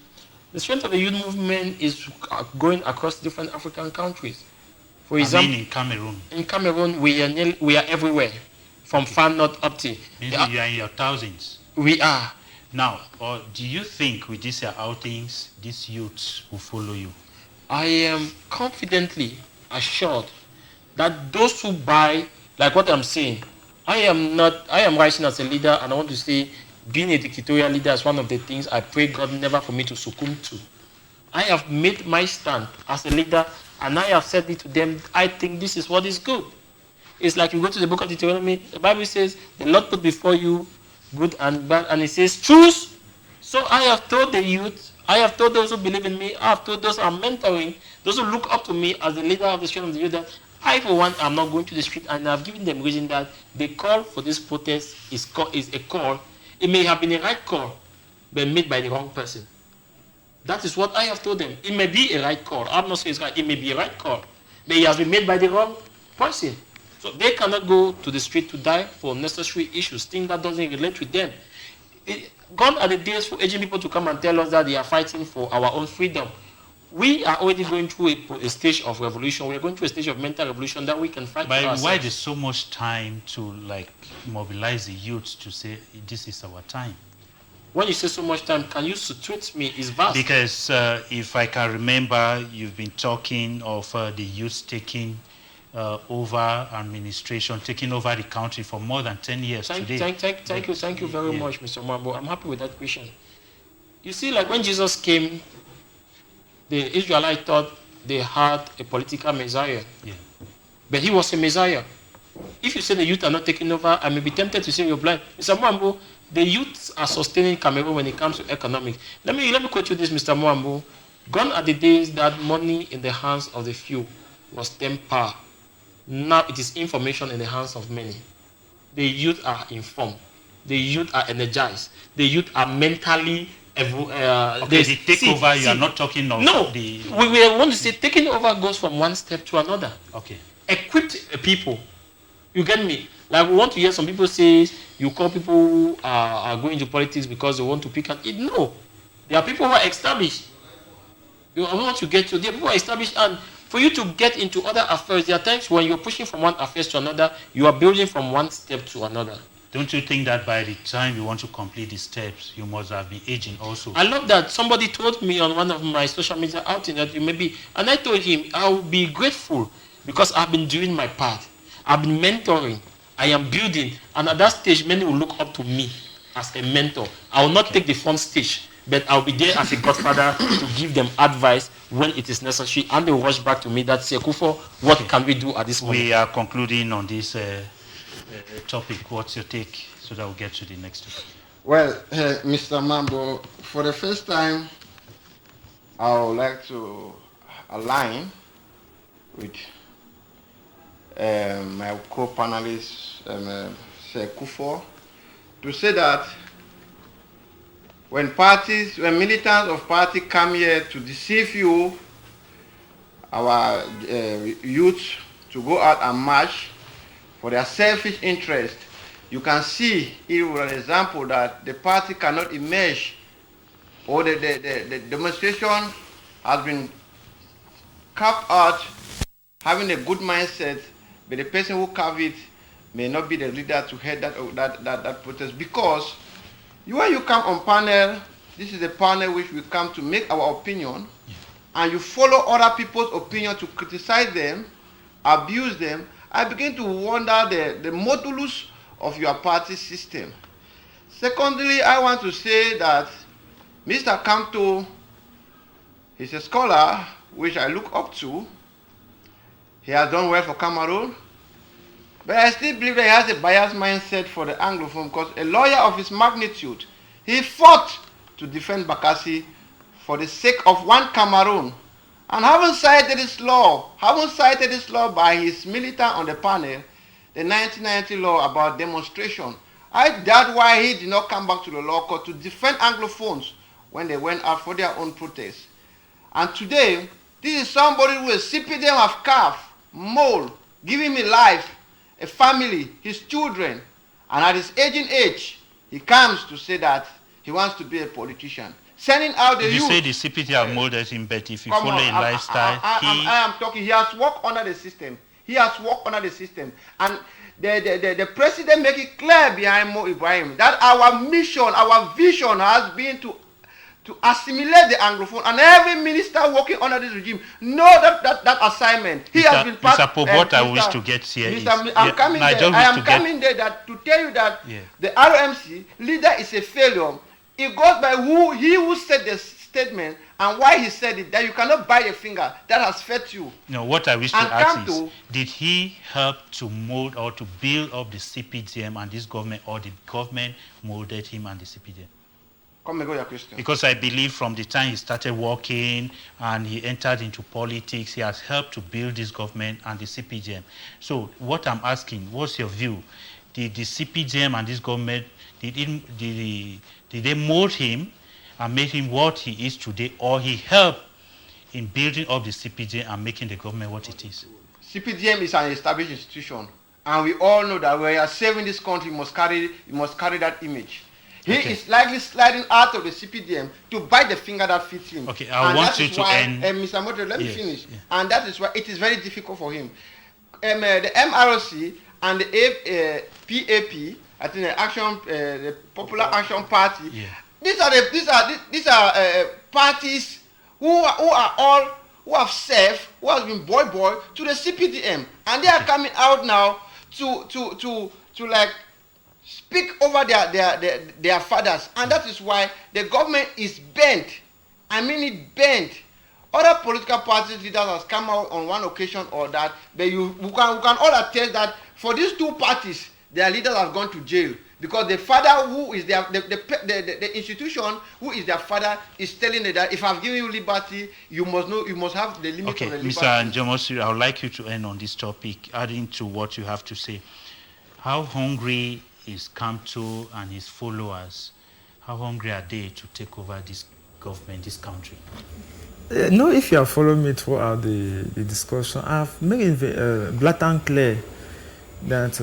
The strength of the youth movement is going across different African countries. For example, in Cameroon. In Cameroon, we are everywhere. From far north up to... You are in your thousands. We are. Now, do you think with these outings, these youths will follow you? I am confidently assured that those who buy, like what I'm saying, I am rising as a leader, and I want to say being a dictatorial leader is one of the things I pray God never for me to succumb to. I have made my stand as a leader, and I have said it to them, I think this is what is good. It's like you go to the book of Deuteronomy, the Bible says, the Lord put before you good and bad, and it says, choose. So I have told the youth, I have told those who believe in me, I have told those I'm mentoring, those who look up to me as the leader of the strength of the youth, that I, for one, am not going to the street, and I've given them reason that the call for this protest is a call. It may have been a right call, but made by the wrong person. That is what I have told them. It may be a right call. I'm not saying it's right. It may be a right call. But it has been made by the wrong person. So they cannot go to the street to die for necessary issues, things that doesn't relate with them. Gone are the days for Asian people to come and tell us that they are fighting for our own freedom. We are already going through a stage of revolution. We are going through a stage of mental revolution that we can fight for ourselves. Why there's so much time to mobilize the youth to say this is our time? When you say so much time, can you situate me? It's vast. Because if I can remember, you've been talking of the youth taking over administration, taking over the country for more than 10 years today. Thank you very much, Mr. Mambo. I'm happy with that question. You see, like when Jesus came, the Israelites thought they had a political Messiah. Yeah. But he was a Messiah. If you say the youth are not taking over, I may be tempted to say you're blind. Mr. Mambo, the youth are sustaining Cameroon when it comes to economics. Let me quote you this, Mr. Mambo. Gone are the days that money in the hands of the few was then power. Now it is information in the hands of many. The youth are informed. The youth are energized. The youth are mentally... the takeover, you are not talking of... No, we want to say taking over goes from one step to another. Okay. Equipped people. You get me? Like we want to hear some people say, you call people who are going into politics because they want to pick and eat. No. There are people who are established. I want to get to... There are people who are established, and for you to get into other affairs, there are times when you're pushing from one affair to another, you are building from one step to another. Don't you think that by the time you want to complete the steps, you must have been aging also? I love that. Somebody told me on one of my social media outings that you may be, and I told him I will be grateful because I've been doing my part. I've been mentoring. I am building. And at that stage, many will look up to me as a mentor. I will not take the front stage, but I'll be there as a godfather to give them advice when it is necessary. And they will rush back to me that say, Kufo, what can we do at this moment? We are concluding on this topic. What's your take so that we'll get to the next topic? Well, Mr. Mambo, for the first time, I would like to align with my co-panelist, Sir Kufo, to say that when militants of party come here to deceive you, our youth, to go out and march for their selfish interest, you can see even an example that the party cannot emerge, or the demonstration has been carved out having a good mindset, but the person who carved it may not be the leader to head that protest. Because when you come on panel, this is a panel which we come to make our opinion, and you follow other people's opinion to criticize them, abuse them. I begin to wonder the modulus of your party system. Secondly, I want to say that Mr. Kamto is a scholar which I look up to. He has done well for Cameroon, but I still believe that he has a biased mindset for the Anglophone, because a lawyer of his magnitude, he fought to defend Bakassi for the sake of one Cameroon, and haven't cited this law by his militant on the panel, the 1990 law about demonstration. I doubt why he did not come back to the law court to defend Anglophones when they went out for their own protest. And today, this is somebody who is CPDM have carved, mold, giving me life, a family, his children, and at his aging age, he comes to say that he wants to be a politician. Sending out the youth. You say the CPT have molded him, but if you follow a lifestyle, I am talking. He has worked under the system. And the president make it clear behind Mo Ibrahim that our mission, our vision has been to assimilate the Anglophone, and every minister working under this regime know that assignment. He has been part. Mr. What I wish to get here is... I am coming there to tell you that the RMC leader is a failure. It goes by who said the statement and why he said it, that you cannot bite a finger. That has fed you. No, what I wish to ask is, did he help to mold or to build up the CPDM and this government, or the government molded him and the CPDM? Come and go your question. Because I believe from the time he started working and he entered into politics, he has helped to build this government and the CPDM. So what I'm asking, what's your view? Did the CPDM and this government, did they mold him, and made him what he is today, or he helped in building up the CPDM and making the government what it is? CPDM is an established institution, and we all know that when you are saving this country, you must carry that image. He is likely sliding out of the CPDM to bite the finger that fits him. Okay, I want you to end. Mr. Motor, let me finish. Yeah. And that is why it is very difficult for him. The MRC and the PAP, I think the Popular Action Party. Yeah. These are parties who have served, who have been boy to the CPDM, and they are coming out now to like speak over their fathers, and that is why the government is bent. I mean it bent. Other political parties leaders has come out on one occasion or that, but we can all attest that for these two parties, their leaders have gone to jail because the father who is the institution who is their father is telling them that if I've given you liberty, you must have the limit of the liberty. Mr. Njomosi, I would like you to end on this topic, adding to what you have to say. How hungry is Kamto and his followers? How hungry are they to take over this government, this country? No, if you have followed me throughout the discussion, I've made it blatant clear that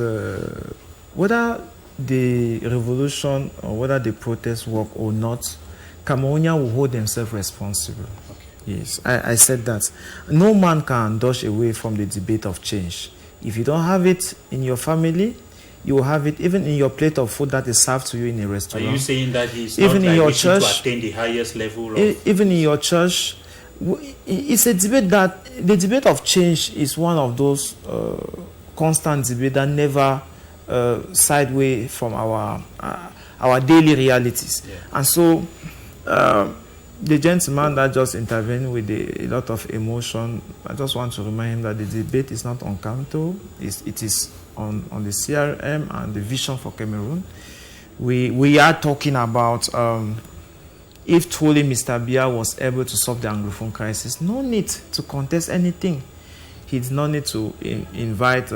whether the revolution or whether the protests work or not, Cameroonians will hold themselves responsible. Okay. Yes, I said that. No man can dodge away from the debate of change. If you don't have it in your family, you will have it even in your plate of food that is served to you in a restaurant. Are you saying that it's even not in like your church, to attain the highest level of... Even in your church, it's a debate that... The debate of change is one of those constant debates that never sideway from our daily realities. Yeah. And so, the gentleman that just intervened with a lot of emotion, I just want to remind him that the debate is not on Kamto, it is on the CRM and the vision for Cameroon. We are talking about if truly Mr. Biya was able to solve the Anglophone crisis, no need to contest anything. He did not need to invite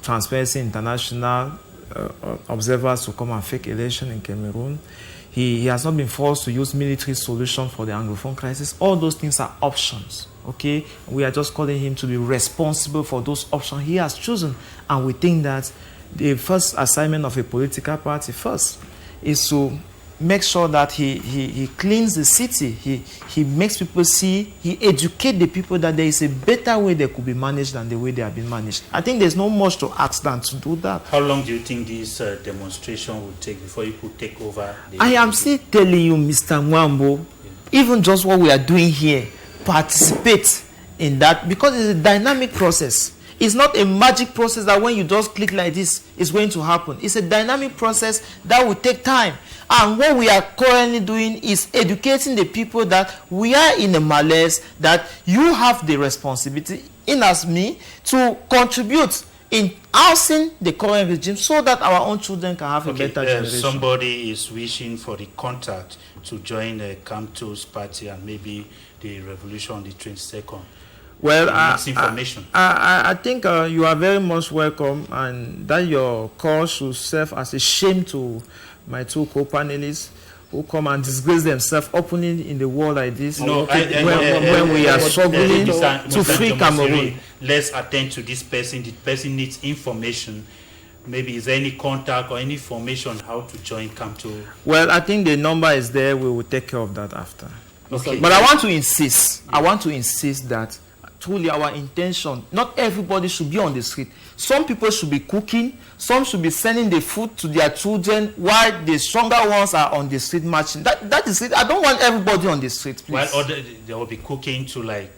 Transparency International observers to come and fake election in Cameroon. He has not been forced to use military solution for the Anglophone crisis. All those things are options, okay? We are just calling him to be responsible for those options he has chosen. And we think that the first assignment of a political party first is to make sure that he cleans the city. He makes people see, he educates the people that there is a better way they could be managed than the way they have been managed. I think there's no much to ask than to do that. How long do you think this demonstration will take before you could take over? I am still telling you, Mr. Mwambo, even just what we are doing here, participate in that because it's a dynamic process. It's not a magic process that when you just click like this, it's going to happen. It's a dynamic process that will take time. And what we are currently doing is educating the people that we are in a malaise, that you have the responsibility, in as me, to contribute in housing the current regime so that our own children can have a better generation. Somebody is wishing for the contact to join the Kamto's party and maybe the revolution on the 22nd. Well, I think you are very much welcome, and that your call should serve as a shame to my two co-panelists who come and disgrace themselves openly in the world like this. No, when we are struggling to free Cameroon. Let's attend to this person. The person needs information. Maybe is there any contact or any information how to join Kamto? Well, I think the number is there. We will take care of that after. Okay. But I want to insist. I want to insist that truly our intention, not everybody should be on the street. Some people should be cooking, some should be sending the food to their children while the stronger ones are on the street marching. That is it. I don't want everybody on the street, please. While they will be cooking to like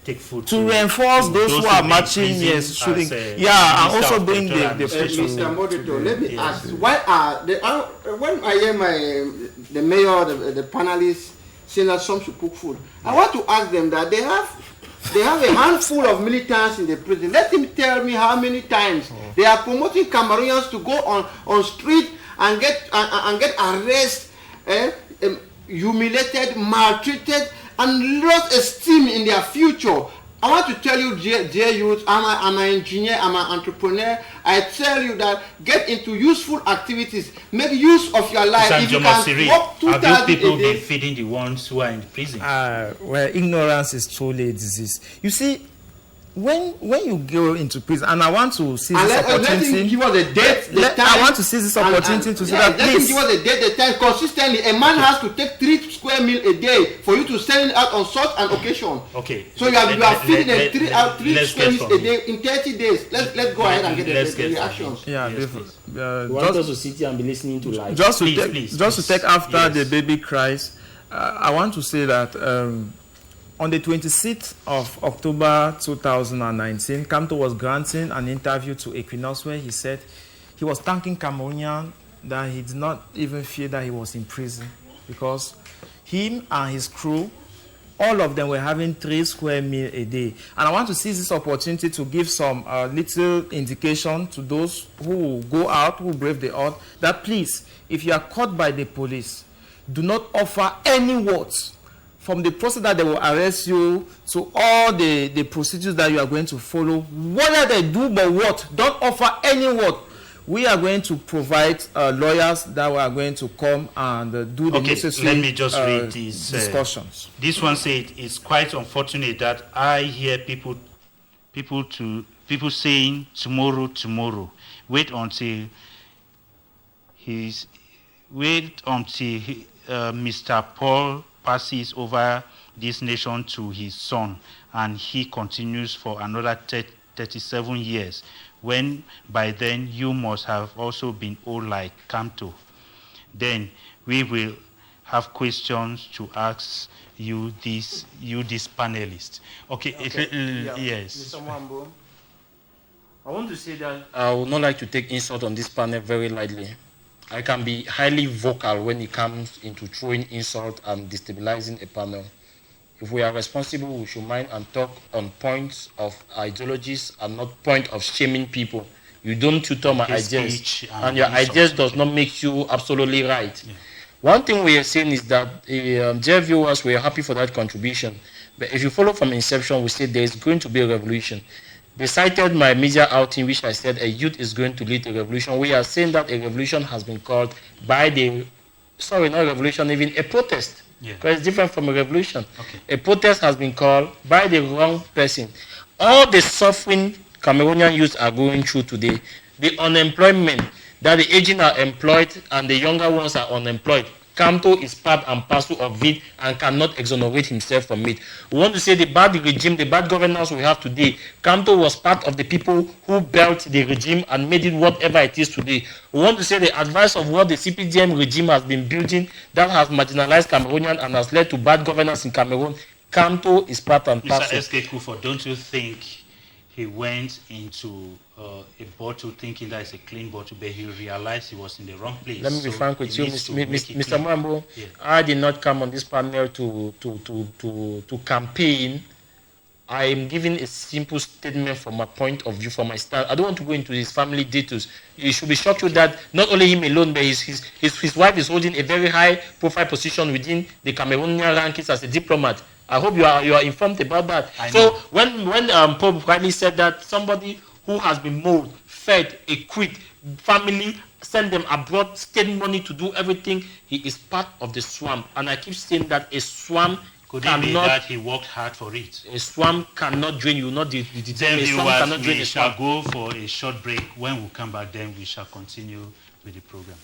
take food to reinforce those who are marching, yes, shooting. And also bring the food. Mr. Modito, let me ask, why when I hear the mayor, the panelists saying that some should cook food, I want to ask them that they have a handful of militants in the prison. Let him tell me how many times they are promoting Cameroonians to go on street and get arrested, humiliated, maltreated, and lost esteem in their future. I want to tell you, dear youth, I'm an engineer, I'm an entrepreneur. I tell you that get into useful activities. Make use of your life. If you can walk 2,000 have these people been feeding the ones who are in prison? Well, ignorance is truly a disease. You see, when you go into prison, and I want to seize this opportunity. Let him give us a date, the time. I want to seize this opportunity to say that, please. Let him give us a date, the time. Consistently, a man has to take 3 square meals a day for you to send it out on such an occasion. Okay. So you are feeding them 3 square meals a day in 30 days. Let's go ahead and get the reactions. Yeah, you want us to sit here and be listening to life. Just to take after the baby cries, I want to say that on the 26th of October 2019, Kamto was granting an interview to Equinox where he said he was thanking Cameroonian that he did not even feel that he was in prison because him and his crew, all of them were having 3 square meals a day. And I want to seize this opportunity to give some little indication to those who go out, who brave the odds, that please, if you are caught by the police, do not offer any words from the process that they will arrest you to all the procedures that you are going to follow. Whether they do but what, don't offer any word. We are going to provide lawyers that are going to come and do the necessary let me just read these discussions. This one said, it's quite unfortunate that I hear people saying tomorrow. Wait until Mr. Paul passes over this nation to his son, and he continues for another 37 years, when by then you must have also been old like Kamto. Then we will have questions to ask you this panelist. Okay. Yes. Mr. Mwambo, I want to say that I would not like to take insult on this panel very lightly. I can be highly vocal when it comes into throwing insult and destabilizing a panel. If we are responsible, we should mind and talk on points of ideologies and not point of shaming people. You don't tutor my ideas, and your ideas does not make you absolutely right. Yeah. One thing we are saying is that, dear viewers, we are happy for that contribution. But if you follow from inception, we said there is going to be a revolution. They cited my media outing, which I said a youth is going to lead a revolution. We are saying that a revolution has been called by not a revolution, even a protest. Yeah. Because it's different from a revolution. Okay. A protest has been called by the wrong person. All the suffering Cameroonian youth are going through today, the unemployment, that the aging are employed and the younger ones are unemployed. Kamto is part and parcel of it and cannot exonerate himself from it. We want to say the bad regime, the bad governance we have today, Kamto was part of the people who built the regime and made it whatever it is today. We want to say the advice of what the CPDM regime has been building that has marginalized Cameroonian and has led to bad governance in Cameroon. Kamto is part and parcel. Mr. SK, don't you think he went into a bottle thinking that it's a clean bottle, but he realized he was in the wrong place? Let me be frank with you, Mr. Mwambo. Yeah. I did not come on this panel to campaign. I am giving a simple statement from my point of view, from my stance. I don't want to go into his family details. You should be shocked with that. Not only him alone, but his wife is holding a very high profile position within the Cameroonian rankings as a diplomat. I hope you are informed about that. So when Pope rightly said that somebody who has been molded, fed, equipped, family, send them abroad, spend money to do everything, he is part of the swamp. And I keep saying that a swamp could it be that he worked hard for it? A swamp cannot drain you, not the then a swamp cannot drain a swamp. We shall go for a short break. When we come back, then we shall continue with the program.